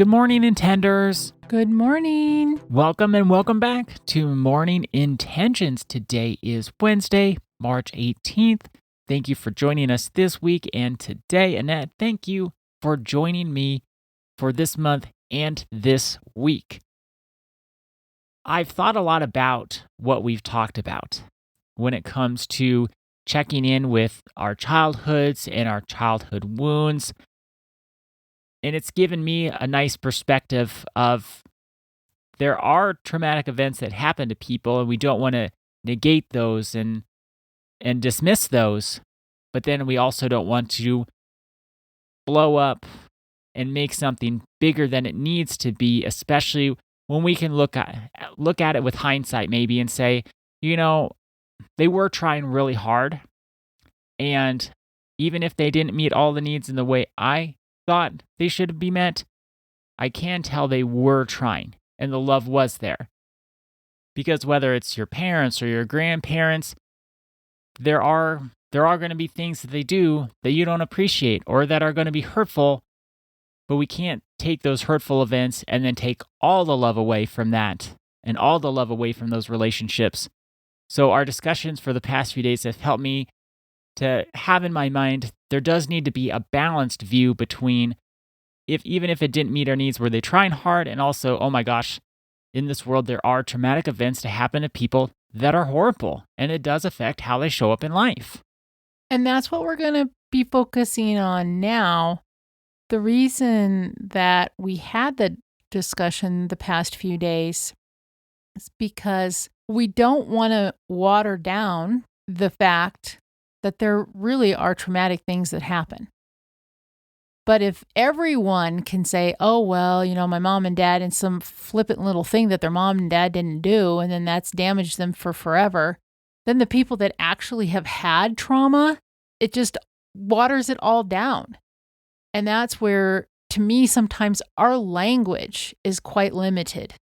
Good morning, Intenders. Good morning. Welcome and welcome back to Morning Intentions. Today is Wednesday, March 18th. Thank you for joining us this week and today. Annette, thank you for joining me for this month and this week. I've thought a lot about what we've talked about when it comes to checking in with our childhoods and our childhood wounds. And it's given me a nice perspective of there are traumatic events that happen to people, and we don't want to negate those and dismiss those. But then we also don't want to blow up and make something bigger than it needs to be, especially when we can look at it with hindsight maybe and say, they were trying really hard, and even if they didn't meet all the needs in the way I thought they should be met, I can tell they were trying and the love was there. Because whether it's your parents or your grandparents, there are going to be things that they do that you don't appreciate or that are going to be hurtful, but we can't take those hurtful events and then take all the love away from that and all the love away from those relationships. So our discussions for the past few days have helped me to have in my mind there does need to be a balanced view between even if it didn't meet our needs, were they trying hard? And also, oh my gosh, in this world there are traumatic events to happen to people that are horrible, and it does affect how they show up in life. And that's what we're going to be focusing on now. The reason that we had the discussion the past few days is because we don't want to water down the fact that there really are traumatic things that happen. But if everyone can say, oh, well, my mom and dad and some flippant little thing that their mom and dad didn't do, and then that's damaged them for forever, then the people that actually have had trauma, it just waters it all down. And that's where, to me, sometimes our language is quite limited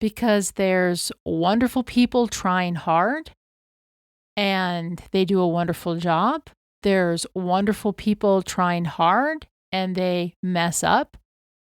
because there's wonderful people trying hard and they do a wonderful job. There's wonderful people trying hard and they mess up.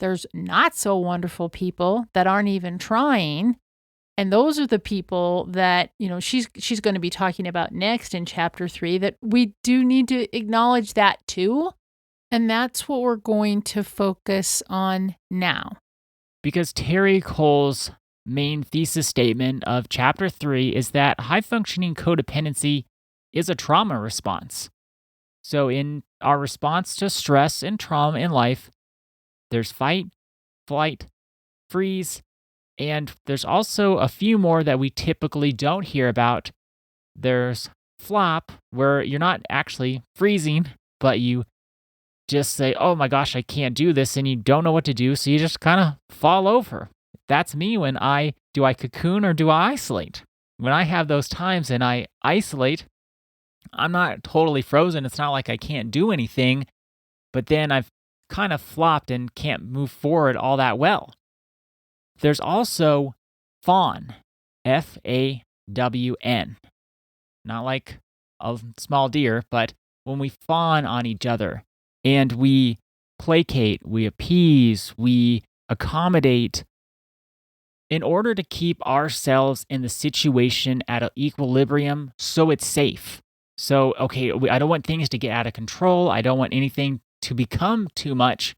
There's not so wonderful people that aren't even trying. And those are the people that, she's going to be talking about next in chapter 3, that we do need to acknowledge that too. And that's what we're going to focus on now. Because Terry Cole's main thesis statement of chapter 3 is that high-functioning codependency is a trauma response. So in our response to stress and trauma in life, there's fight, flight, freeze, and there's also a few more that we typically don't hear about. There's flop, where you're not actually freezing, but you just say, oh my gosh, I can't do this, and you don't know what to do, so you just kind of fall over. That's me when do I cocoon or do I isolate? When I have those times and I isolate, I'm not totally frozen. It's not like I can't do anything, but then I've kind of flopped and can't move forward all that well. There's also fawn, F-A-W-N. Not like a small deer, but when we fawn on each other and we placate, we appease, we accommodate in order to keep ourselves in the situation at an equilibrium so it's safe. So, okay, I don't want things to get out of control. I don't want anything to become too much.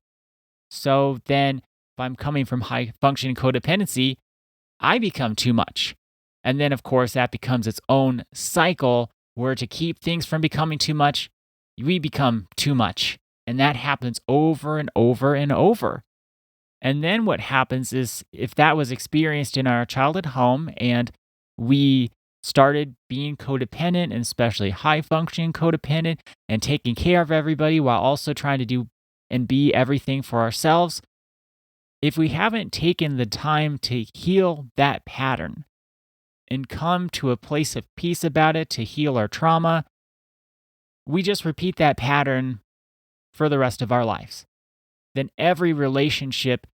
So then if I'm coming from high functioning codependency, I become too much. And then, of course, that becomes its own cycle where to keep things from becoming too much, we become too much. And that happens over and over and over. And then what happens is if that was experienced in our childhood home and we started being codependent, and especially high-functioning codependent, and taking care of everybody while also trying to do and be everything for ourselves, if we haven't taken the time to heal that pattern and come to a place of peace about it, to heal our trauma, we just repeat that pattern for the rest of our lives. Then every relationship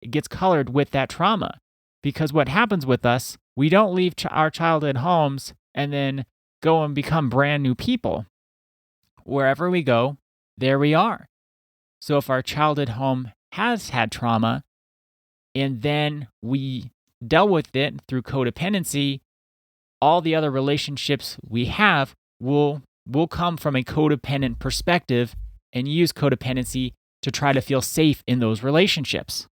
gets colored with that trauma. Because what happens with us, we don't leave our childhood homes and then go and become brand new people. Wherever we go, there we are. So if our childhood home has had trauma, and then we dealt with it through codependency, all the other relationships we have will come from a codependent perspective and use codependency to try to feel safe in those relationships.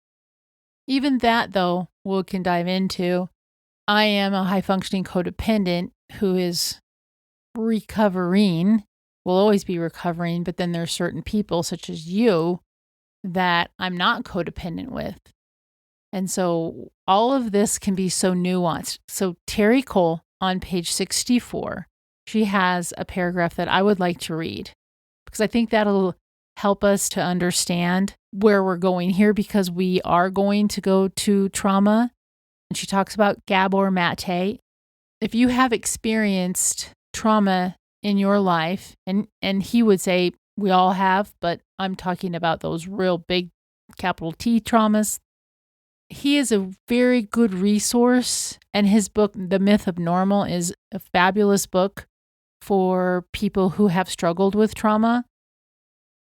Even that, though, we can dive into. I am a high-functioning codependent who is recovering, will always be recovering, but then there are certain people, such as you, that I'm not codependent with. And so all of this can be so nuanced. So Terry Cole on page 64, she has a paragraph that I would like to read because I think that'll help us to understand where we're going here, because we are going to go to trauma. And she talks about Gabor Mate. If you have experienced trauma in your life, and he would say we all have, but I'm talking about those real big capital T traumas. He is a very good resource, and his book, The Myth of Normal, is a fabulous book for people who have struggled with trauma,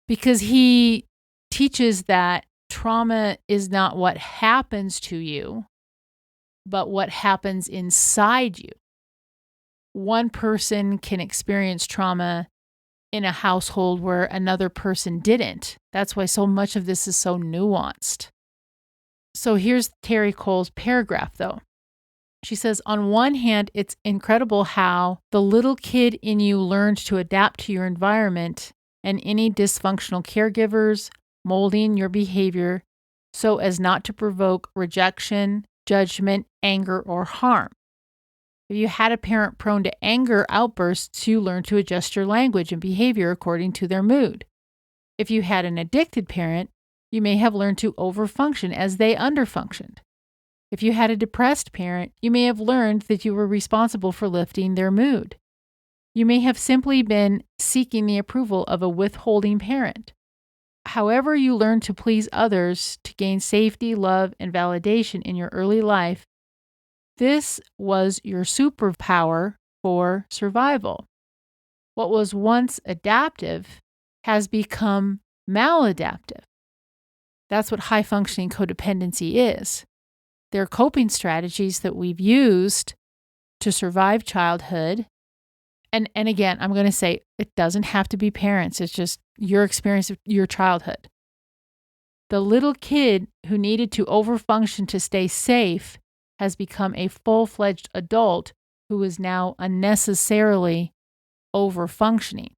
because he teaches that trauma is not what happens to you, but what happens inside you. One person can experience trauma in a household where another person didn't. That's why so much of this is so nuanced. So here's Terry Cole's paragraph, though. She says, on one hand, it's incredible how the little kid in you learned to adapt to your environment and any dysfunctional caregivers molding your behavior so as not to provoke rejection, judgment, anger, or harm. If you had a parent prone to anger outbursts, you learn to adjust your language and behavior according to their mood. If you had an addicted parent, you may have learned to overfunction as they underfunctioned. If you had a depressed parent, you may have learned that you were responsible for lifting their mood. You may have simply been seeking the approval of a withholding parent. However you learn to please others to gain safety, love, and validation in your early life, this was your superpower for survival. What was once adaptive has become maladaptive. That's what high-functioning codependency is. They're coping strategies that we've used to survive childhood. And again, I'm going to say it doesn't have to be parents. It's just your experience of your childhood. The little kid who needed to overfunction to stay safe has become a full-fledged adult who is now unnecessarily overfunctioning.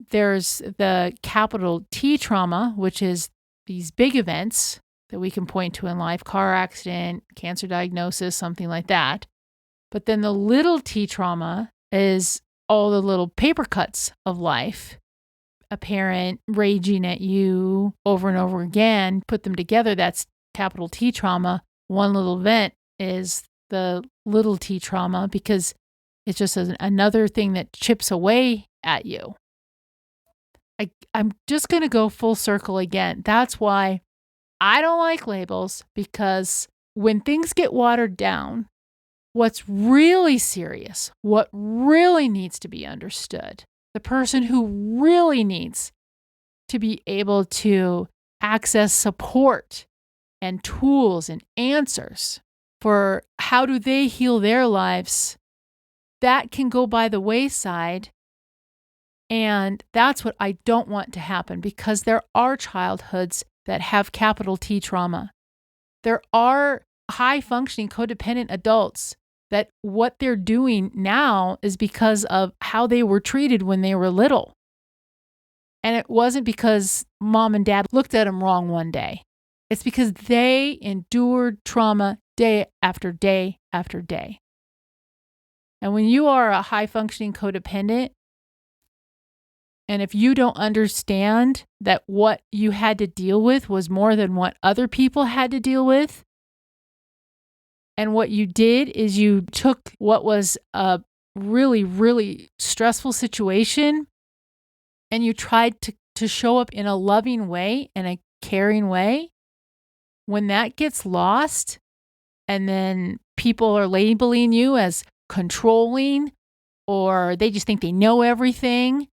There's the capital T trauma, which is these big events that we can point to in life, car accident, cancer diagnosis, something like that. But then the little T trauma is all the little paper cuts of life. A parent raging at you over and over again, put them together, that's capital T trauma. One little event is the little T trauma because it's just another thing that chips away at you. I'm just going to go full circle again. That's why I don't like labels, because when things get watered down, what's really serious, what really needs to be understood, the person who really needs to be able to access support and tools and answers for how do they heal their lives, that can go by the wayside. And that's what I don't want to happen, because there are childhoods that have capital T trauma. There are high-functioning codependent adults that what they're doing now is because of how they were treated when they were little. And it wasn't because mom and dad looked at them wrong one day. It's because they endured trauma day after day after day. And when you are a high-functioning codependent, and if you don't understand that what you had to deal with was more than what other people had to deal with, and what you did is you took what was a really, really stressful situation and you tried to show up in a loving way and a caring way, when that gets lost and then people are labeling you as controlling, or they just think they know everything,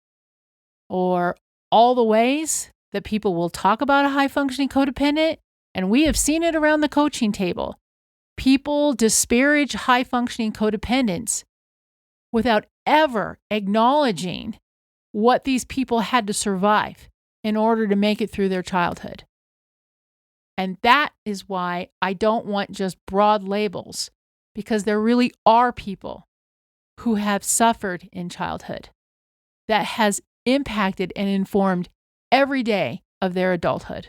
or all the ways, that people will talk about a high-functioning codependent, and we have seen it around the coaching table. People disparage high-functioning codependents without ever acknowledging what these people had to survive in order to make it through their childhood. And that is why I don't want just broad labels, because there really are people who have suffered in childhood that has impacted and informed every day of their adulthood.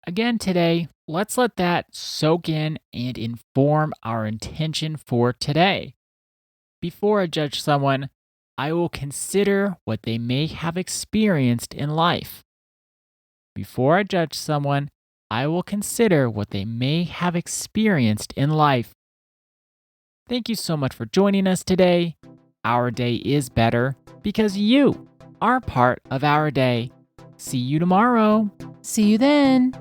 Again today, let's let that soak in and inform our intention for today. Before I judge someone, I will consider what they may have experienced in life. Before I judge someone, I will consider what they may have experienced in life. Thank you so much for joining us today. Our day is better because you are part of our day. See you tomorrow. See you then.